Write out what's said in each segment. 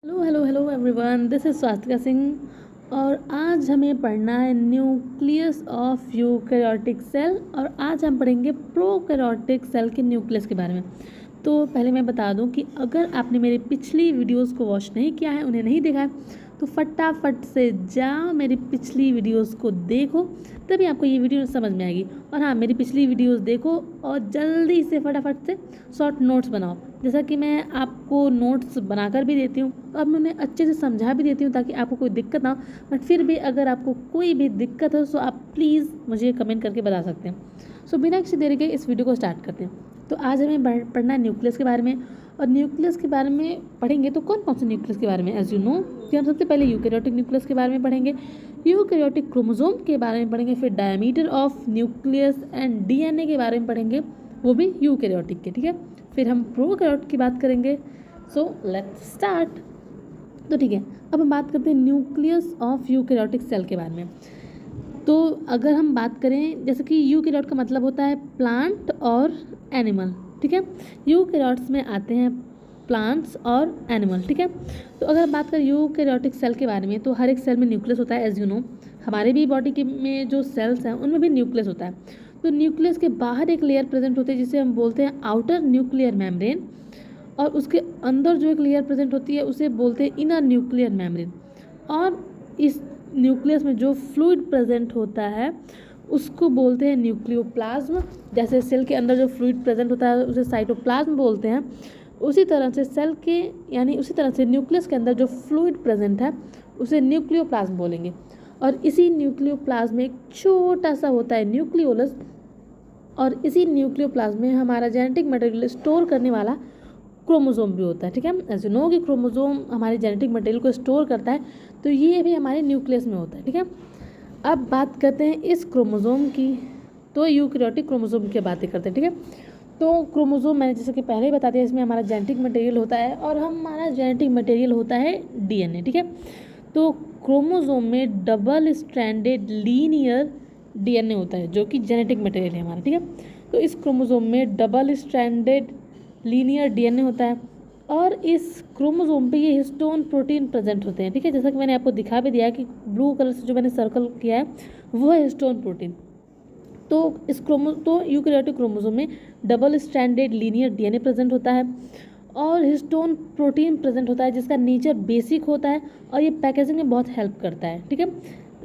Hello hello hello everyone, this is Swastika Singh और आज हमें पढ़ना है न्यूक्लियस ऑफ यूकैरियोटिक सेल। और आज हम पढ़ेंगे प्रोकैरियोटिक सेल के न्यूक्लियस के बारे में। तो पहले मैं बता दूं कि अगर आपने मेरी पिछली वीडियोस को वॉच नहीं किया है, उन्हें नहीं देखा है, तो फटाफट से जाओ मेरी पिछली वीडियोस को देखो, तभी आपको ये वीडियो समझ में आएगी। और हाँ, मेरी पिछली वीडियोस देखो और जल्दी से फटाफट से शॉर्ट नोट्स बनाओ, जैसा कि मैं आपको नोट्स बनाकर भी देती हूँ और मैं उन्हें अच्छे से समझा भी देती हूँ ताकि आपको कोई दिक्कत ना हो। बट फिर भी अगर आपको कोई भी दिक्कत हो तो आप प्लीज़ मुझे कमेंट करके बता सकते हैं। सो बिना किसी देरी के इस वीडियो को स्टार्ट करते हैं। तो आज हमें पढ़ना है न्यूक्लियस के बारे में। और न्यूक्लियस के बारे में पढ़ेंगे तो कौन कौन से न्यूक्लियस के बारे में, एज यू नो कि हम सबसे पहले यूकैरियोटिक न्यूक्लियस के बारे में पढ़ेंगे, यूकैरियोटिक क्रोमोसोम के बारे में पढ़ेंगे, फिर diameter of nucleus and DNA के बारे में पढ़ेंगे, वो भी यूकैरियोटिक के, ठीक है। फिर हम प्रोकैरियोट की बात करेंगे। So let's start. तो ठीक है, अब हम बात करते हैं न्यूक्लियस ऑफ यूकैरियोटिक सेल के बारे में। तो अगर हम बात करें, जैसे कि यूकैरियोट का मतलब होता है प्लांट और एनिमल, ठीक है। यूकैरियोट्स में आते हैं प्लांट्स और एनिमल, ठीक है। तो अगर हम बात करें यूकैरियोटिक सेल के बारे में, तो हर एक सेल में न्यूक्लियस होता है, एज यू नो। हमारे भी बॉडी के में जो सेल्स हैं उनमें भी न्यूक्लियस होता है। तो न्यूक्लियस के बाहर एक लेयर प्रेजेंट होती है जिसे हम बोलते हैं आउटर न्यूक्लियर मेम्ब्रेन, और उसके अंदर जो एक लेयर प्रेजेंट होती है उसे बोलते हैं इनर न्यूक्लियर मेम्ब्रेन। और इस न्यूक्लियस में जो फ्लूइड प्रेजेंट होता है उसको बोलते हैं न्यूक्लियोप्लाज्म। जैसे सेल के अंदर जो फ्लूइड प्रेजेंट होता है उसे साइटोप्लाज्म बोलते हैं, उसी तरह से सेल के उसी तरह से न्यूक्लियस के अंदर जो फ्लूइड प्रेजेंट है उसे न्यूक्लियोप्लाज्म बोलेंगे। और इसी न्यूक्लियोप्लाज्म में एक छोटा सा होता है न्यूक्लियोलस, और इसी न्यूक्लियोप्लाज्म में हमारा जेनेटिक मटेरियल स्टोर करने वाला क्रोमोसोम भी होता है, ठीक है। ऐसे नो कि क्रोमोसोम हमारे जेनेटिक मटेरियल को स्टोर करता है, तो ये भी हमारे न्यूक्लियस में होता है, ठीक है। अब बात करते हैं इस क्रोमोसोम की, तो यूकैरियोटिक क्रोमोसोम की बातें करते हैं, ठीक है। तो क्रोमोसोम मैंने जैसे कि पहले ही बता दिया, इसमें हमारा जेनेटिक मटेरियल होता है और हमारा जेनेटिक मटेरियल होता है डीएनए, ठीक है। तो क्रोमोसोम में डबल स्ट्रैंडेड लीनियर डीएनए होता है जो कि जेनेटिक मटेरियल है हमारा, ठीक है। तो इस क्रोमोसोम में डबल स्ट्रैंडेड लीनियर डीएनए होता है और इस क्रोमोसोम पे ये हिस्टोन प्रोटीन प्रेजेंट होते हैं, ठीक है। जैसा कि मैंने आपको दिखा भी दिया है कि ब्लू कलर से जो मैंने सर्कल किया है वो है हिस्टोन प्रोटीन। तो यूकैरियोटिक क्रोमोसोम में double stranded linear DNA present होता है और हिस्टोन प्रोटीन प्रेजेंट होता है जिसका नेचर बेसिक होता है और ये पैकेजिंग में बहुत हेल्प करता है, ठीक है।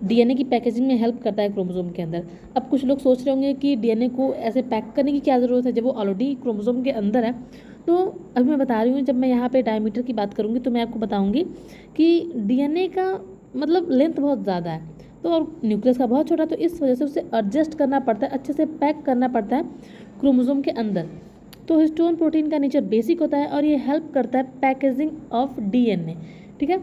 डीएनए की पैकेजिंग में हेल्प करता है क्रोमोसोम के अंदर। अब कुछ लोग सोच रहे होंगे कि डीएनए को ऐसे पैक करने की क्या ज़रूरत है जब वो ऑलरेडी क्रोमोसोम के अंदर है। तो अभी मैं बता रही हूँ, जब मैं यहाँ पे डायमीटर की बात करूँगी तो मैं आपको बताऊँगी कि डीएनए का मतलब लेंथ बहुत ज़्यादा है, तो और न्यूक्लियस का बहुत छोटा, तो इस वजह से उसे एडजस्ट करना पड़ता है, अच्छे से पैक करना पड़ता है क्रोमोसोम के अंदर। तो हिस्टोन प्रोटीन का नेचर बेसिक होता है और ये हेल्प करता है पैकेजिंग ऑफ डीएनए, ठीक है।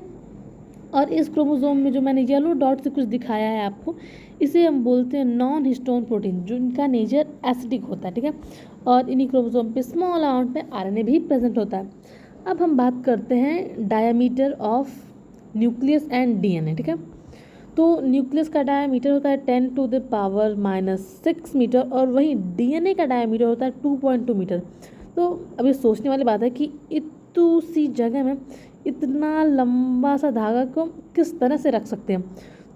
और इस क्रोमोसोम में जो मैंने येलो डॉट से कुछ दिखाया है आपको, इसे हम बोलते हैं नॉन हिस्टोन प्रोटीन, जो इनका नेचर एसिडिक होता है, ठीक है। और इन्हीं क्रोमोसोम पे स्मॉल अमाउंट में आरएनए भी प्रेजेंट होता है। अब हम बात करते हैं diameter of nucleus and DNA, ठीक है। तो न्यूक्लियस का डायमीटर होता है 10⁻⁻⁶ मीटर और वहीं डीएनए का डायमीटर होता है 2.2 मीटर। तो अभी सोचने वाली बात है कि इतनी सी जगह में इतना लंबा सा धागा को किस तरह से रख सकते हैं।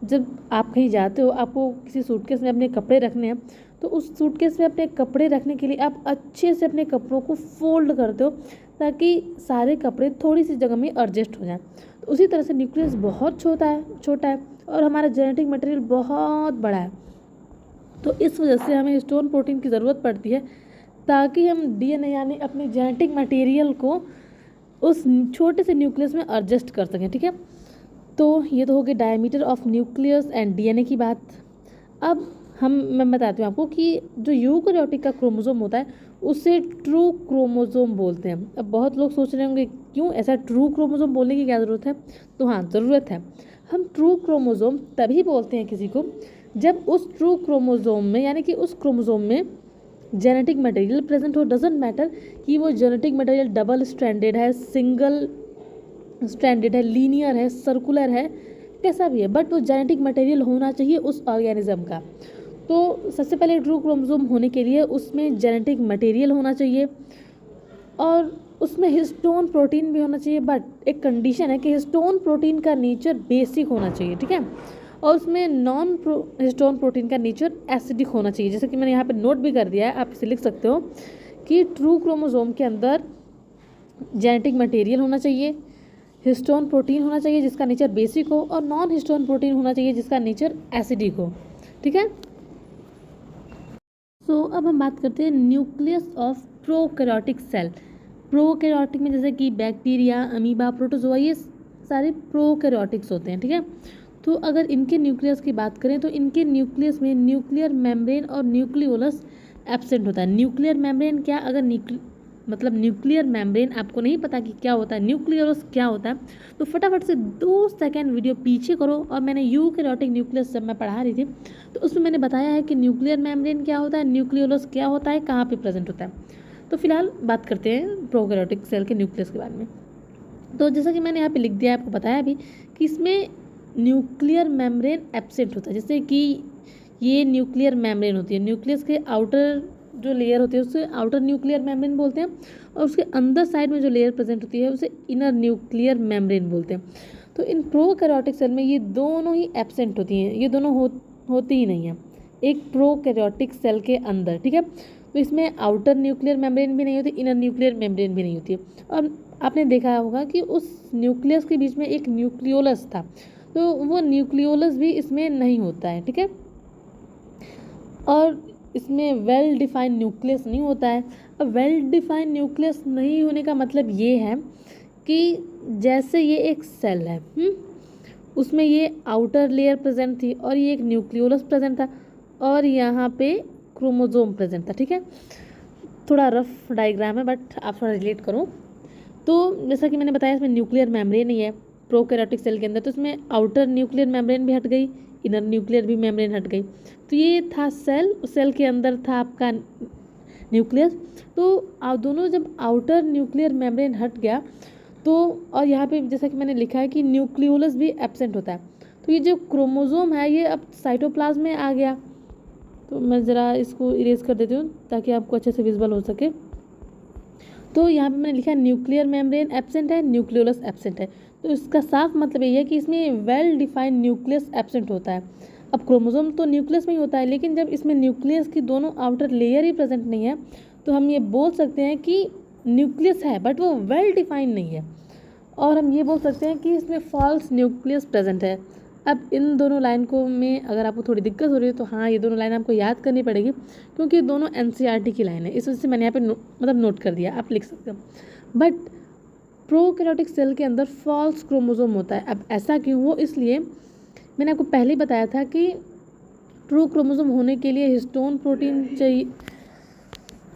जब आप कहीं जाते हो, आपको किसी सूटकेस में अपने कपड़े रखने हैं, तो उस सूटकेस में अपने कपड़े रखने के लिए आप अच्छे से अपने कपड़ों को फोल्ड करते हो ताकि सारे कपड़े थोड़ी सी जगह में एडजस्ट हो जाएं। तो उसी तरह से न्यूक्लियस बहुत छोटा है और हमारा जेनेटिक मटेरियल बहुत बड़ा है। तो इस वजह से हमें हिस्टोन प्रोटीन की ज़रूरत पड़ती है ताकि हम डीएनए यानी अपने जेनेटिक मटेरियल को उस छोटे से न्यूक्लियस में एडजस्ट कर सकें, ठीक है। तो ये तो हो गई diameter of nucleus and DNA की बात। अब मैं बताती हूँ आपको कि जो यूकैरियोटिक का क्रोमोसोम होता है उसे ट्रू क्रोमोसोम बोलते हैं। अब बहुत लोग सोच रहे होंगे क्यों ऐसा ट्रू क्रोमोसोम बोलने की क्या ज़रूरत है। तो हाँ, ज़रूरत है। हम ट्रू क्रोमोसोम तभी बोलते हैं किसी को जब उस ट्रू क्रोमोसोम में यानी कि उस क्रोमोसोम में जेनेटिक मटेरियल प्रेजेंट हो। डजेंट मैटर कि वो जेनेटिक मटेरियल डबल स्ट्रैंडेड है, सिंगल स्ट्रैंडेड है, लीनियर है, सर्कुलर है, कैसा भी है, बट वो जेनेटिक मटेरियल होना चाहिए उस ऑर्गेनिज्म का। तो सबसे पहले ट्रू क्रोमोसोम होने के लिए उसमें जेनेटिक मटेरियल होना चाहिए और उसमें हिस्टोन प्रोटीन भी होना चाहिए, बट एक कंडीशन है कि हिस्टोन प्रोटीन का नेचर बेसिक होना चाहिए, ठीक है, और उसमें नॉन हिस्टोन प्रोटीन का नेचर एसिडिक होना चाहिए। जैसे कि मैंने यहाँ पे नोट भी कर दिया है, आप इसे लिख सकते हो कि ट्रू क्रोमोसोम के अंदर जेनेटिक मटेरियल होना चाहिए, हिस्टोन प्रोटीन होना चाहिए जिसका नेचर बेसिक हो, और नॉन हिस्टोन प्रोटीन होना चाहिए जिसका नेचर एसिडिक हो, ठीक है। सो अब हम बात करते हैं nucleus of prokaryotic cell. Prokaryotic में जैसे कि बैक्टीरिया, अमीबा, प्रोटोजोआ, ये सारे प्रोकैरियोटिक्स होते हैं, ठीक है। तो अगर इनके न्यूक्लियस की बात करें तो इनके न्यूक्लियस में न्यूक्लियर मेम्ब्रेन और न्यूक्लियोलस एब्सेंट होता है। न्यूक्लियर मेम्ब्रेन क्या, अगर न्यूक्लियर मेम्ब्रेन आपको नहीं पता कि क्या होता है, न्यूक्लियोलस क्या होता है, तो फटाफट से 2 सेकेंड वीडियो पीछे करो। और मैंने यूकैरियोटिक न्यूक्लियस जब मैं पढ़ा रही थी तो उसमें मैंने बताया है कि न्यूक्लियर मेम्ब्रेन क्या होता है, न्यूक्लियोलस क्या होता है, कहाँ पे प्रेजेंट होता है। तो फिलहाल बात करते हैं प्रोकैरियोटिक सेल के न्यूक्लियस के बारे में। तो जैसा कि मैंने यहाँ पे लिख दिया, आपको बताया भी कि इसमें न्यूक्लियर मेम्ब्रेन एब्सेंट होता है। जैसे कि ये न्यूक्लियर मेम्ब्रेन होती है, न्यूक्लियस के आउटर जो लेयर होती है उसे आउटर न्यूक्लियर मेम्ब्रेन बोलते हैं, और उसके अंदर साइड में जो लेयर प्रेजेंट होती है उसे इनर न्यूक्लियर मेम्ब्रेन बोलते हैं। तो इन प्रोकैरियोटिक सेल में ये दोनों ही एब्सेंट होती हैं, ये दोनों होती ही नहीं है एक प्रोकैरियोटिक सेल के अंदर, ठीक है। तो इसमें आउटर न्यूक्लियर मेम्ब्रेन भी नहीं होती, इनर न्यूक्लियर मेम्ब्रेन भी नहीं होती है। और आपने देखा होगा कि उस न्यूक्लियस के बीच में एक न्यूक्लियोलस था, तो वो न्यूक्लियोलस भी इसमें नहीं होता है, ठीक है। और इसमें वेल डिफाइंड न्यूक्लियस नहीं होता है। अब वेल डिफाइंड न्यूक्लियस नहीं होने का मतलब ये है कि जैसे ये एक सेल है, उसमें ये आउटर लेयर प्रेजेंट थी और ये एक न्यूक्लियोलस प्रेजेंट था और यहाँ पे क्रोमोसोम प्रेजेंट था, ठीक है। थोड़ा रफ डायग्राम है बट आप थोड़ा रिलेट करो। तो जैसा कि मैंने बताया इसमें न्यूक्लियर मेम्ब्रेन ही है प्रोकैरियोटिक सेल के अंदर, तो इसमें आउटर न्यूक्लियर मेम्ब्रेन भी हट गई, इनर न्यूक्लियर भी मेम्ब्रेन हट गई। तो ये था सेल के अंदर था आपका न्यूक्लियस। तो दोनों जब आउटर न्यूक्लियर मेम्ब्रेन हट गया तो, और यहाँ पे जैसा कि मैंने लिखा है कि न्यूक्लियोलस भी एब्सेंट होता है, तो ये जो क्रोमोसोम है ये अब साइटोप्लाज्म में आ गया। तो मैं ज़रा इसको इरेज कर देती हूँ ताकि आपको अच्छे से विजुअल हो सके। तो यहाँ पे मैंने लिखा है न्यूक्लियर मेम्ब्रेन एब्सेंट है, न्यूक्लियोलस एब्सेंट है। तो इसका साफ मतलब ये है कि इसमें वेल डिफाइंड न्यूक्लियस एब्सेंट होता है। अब क्रोमोसोम तो न्यूक्लियस में ही होता है, लेकिन जब इसमें न्यूक्लियस की दोनों आउटर लेयर ही प्रेजेंट नहीं है तो हम ये बोल सकते हैं कि न्यूक्लियस है बट वो वेल डिफाइंड नहीं है। और हम ये बोल सकते हैं कि इसमें फॉल्स न्यूक्लियस प्रेजेंट है। अब इन दोनों लाइन को में अगर आपको थोड़ी दिक्कत हो रही है तो हाँ, ये दोनों लाइन आपको याद करनी पड़ेगी क्योंकि दोनों एनसीईआरटी की लाइन है, इस वजह से मैंने यहाँ पे मतलब नोट कर दिया, आप लिख सकते हो। बट प्रोकैरियोटिक सेल के अंदर फॉल्स क्रोमोसोम होता है। अब ऐसा क्यों हो, इसलिए मैंने आपको पहले ही बताया था कि ट्रू क्रोमोसोम होने के लिए हिस्टोन प्रोटीन चाहिए।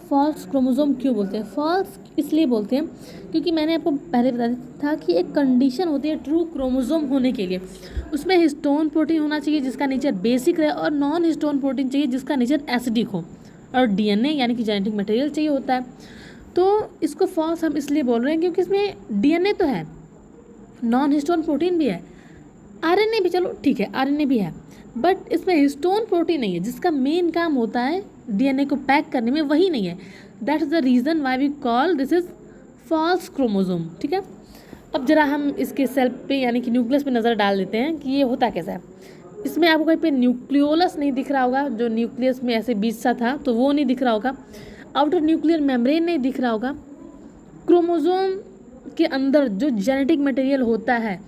फॉल्स क्रोमोसोम क्यों बोलते हैं, फॉल्स इसलिए बोलते हैं क्योंकि मैंने आपको पहले बताया था कि एक कंडीशन होती है ट्रू क्रोमोसोम होने के लिए, उसमें हिस्टोन प्रोटीन होना चाहिए जिसका नेचर बेसिक रहे और नॉन हिस्टोन प्रोटीन चाहिए जिसका नेचर एसिडिक हो, और डीएनए यानी कि जेनेटिक मटेरियल चाहिए होता है। तो इसको फॉल्स हम इसलिए बोल रहे हैं क्योंकि इसमें डीएनए तो है, नॉन हिस्टोन प्रोटीन भी है, आरएनए भी, चलो ठीक है आरएनए भी है, बट इसमें हिस्टोन प्रोटीन नहीं है जिसका मेन काम होता है डीएनए को पैक करने में, वही नहीं है। That is the reason why we call this is false chromosome, ठीक है। अब जरा हम इसके सेल पे यानी कि न्यूक्लियस पे नज़र डाल देते हैं कि ये होता कैसा है। इसमें आपको कहीं पे न्यूक्लियोलस नहीं दिख रहा होगा, जो न्यूक्लियस में ऐसे बीच सा था तो वो नहीं दिख रहा होगा, आउटर न्यूक्लियर मेम्ब्रेन नहीं दिख रहा होगा। क्रोमोसोम के अंदर जो जेनेटिक मटेरियल होता है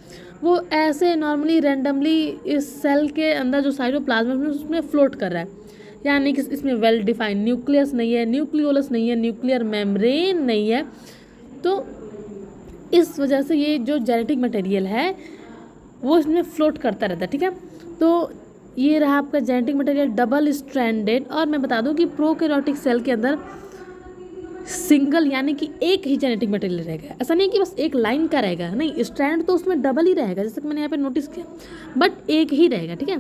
वो ऐसे नॉर्मली रैंडमली इस सेल के अंदर जो साइटोप्लाज्म है उसमें फ्लोट कर रहा है, यानी कि इसमें वेल डिफाइंड न्यूक्लियस नहीं है, न्यूक्लियोलस नहीं है, न्यूक्लियर मेम्ब्रेन नहीं है। तो इस वजह से ये जो जेनेटिक मटेरियल है वो इसमें फ्लोट करता रहता है, ठीक है। तो ये रहा आपका जेनेटिक मटेरियल डबल स्ट्रैंडेड। और मैं बता दूं कि प्रोकैरियोटिक सेल के अंदर सिंगल यानी कि एक ही जेनेटिक मटेरियल रहेगा, ऐसा नहीं कि बस एक लाइन का रहेगा, नहीं, स्ट्रैंड तो उसमें डबल ही रहेगा जैसे कि मैंने यहाँ पे नोटिस किया, बट एक ही रहेगा, ठीक है।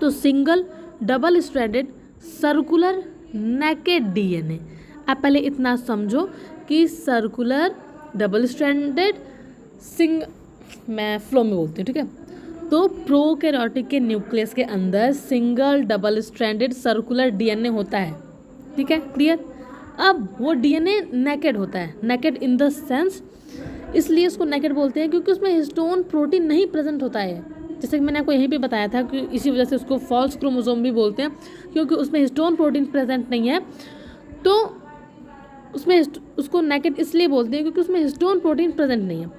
तो single double stranded circular naked DNA. आप पहले इतना समझो कि सर्कुलर डबल स्ट्रैंडेड मैं फ्लो में बोलती हूँ, ठीक है। तो प्रोकैरियोटिक के न्यूक्लियस के अंदर single double stranded circular DNA होता है, ठीक है, क्लियर। अब वो डीएनए नेकेड होता है, नेकेड इन द सेंस इसलिए उसको नेकेड बोलते हैं क्योंकि उसमें हिस्टोन प्रोटीन नहीं प्रेजेंट होता है। जैसे कि मैंने आपको यहीं पे बताया था कि इसी वजह से उसको फॉल्स क्रोमोसोम भी बोलते हैं, क्योंकि उसमें हिस्टोन प्रोटीन प्रेजेंट नहीं है। तो उसमें उसको नेकेड इसलिए बोलते हैं क्योंकि उसमें हिस्टोन प्रोटीन प्रेजेंट नहीं है,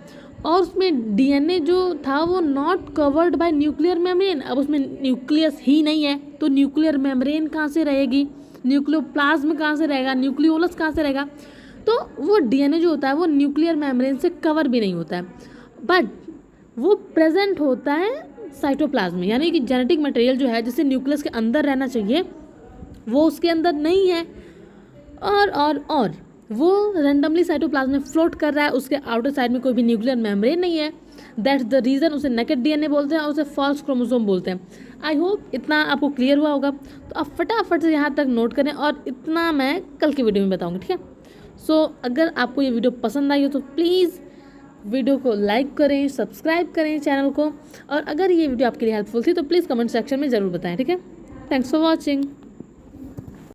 और उसमें डीएनए जो था वो not covered by nuclear membrane. अब उसमें न्यूक्लियस ही नहीं है तो न्यूक्लियर मेम्ब्रेन कहाँ से रहेगी, न्यूक्लियोप्लाज्म कहाँ से रहेगा, न्यूक्लियोलस कहाँ से रहेगा। तो वो डीएनए जो होता है वो न्यूक्लियर मेम्ब्रेन से कवर भी नहीं होता है, बट वो प्रेजेंट होता है साइटोप्लाज्म में, यानी कि जेनेटिक मटेरियल जो है जिसे न्यूक्लियस के अंदर रहना चाहिए वो उसके अंदर नहीं है, और वो रैंडमली साइटोप्लाज्म में फ्लोट कर रहा है, उसके आउटर साइड में कोई भी न्यूक्लियर मेम्ब्रेन नहीं है। दैट्स द रीज़न उसे नेकेड डीएनए बोलते हैं और उसे फॉल्स क्रोमोसोम बोलते हैं। आई होप इतना आपको क्लियर हुआ होगा, तो आप फटाफट से यहाँ तक नोट करें, और इतना मैं कल की वीडियो में बताऊँगी, ठीक है। सो अगर आपको ये वीडियो पसंद आई हो तो प्लीज़ वीडियो को लाइक करें, सब्सक्राइब करें चैनल को, और अगर ये वीडियो आपके लिए हेल्पफुल थी तो प्लीज़ कमेंट सेक्शन में ज़रूर बताएं, ठीक है। Thanks for watching.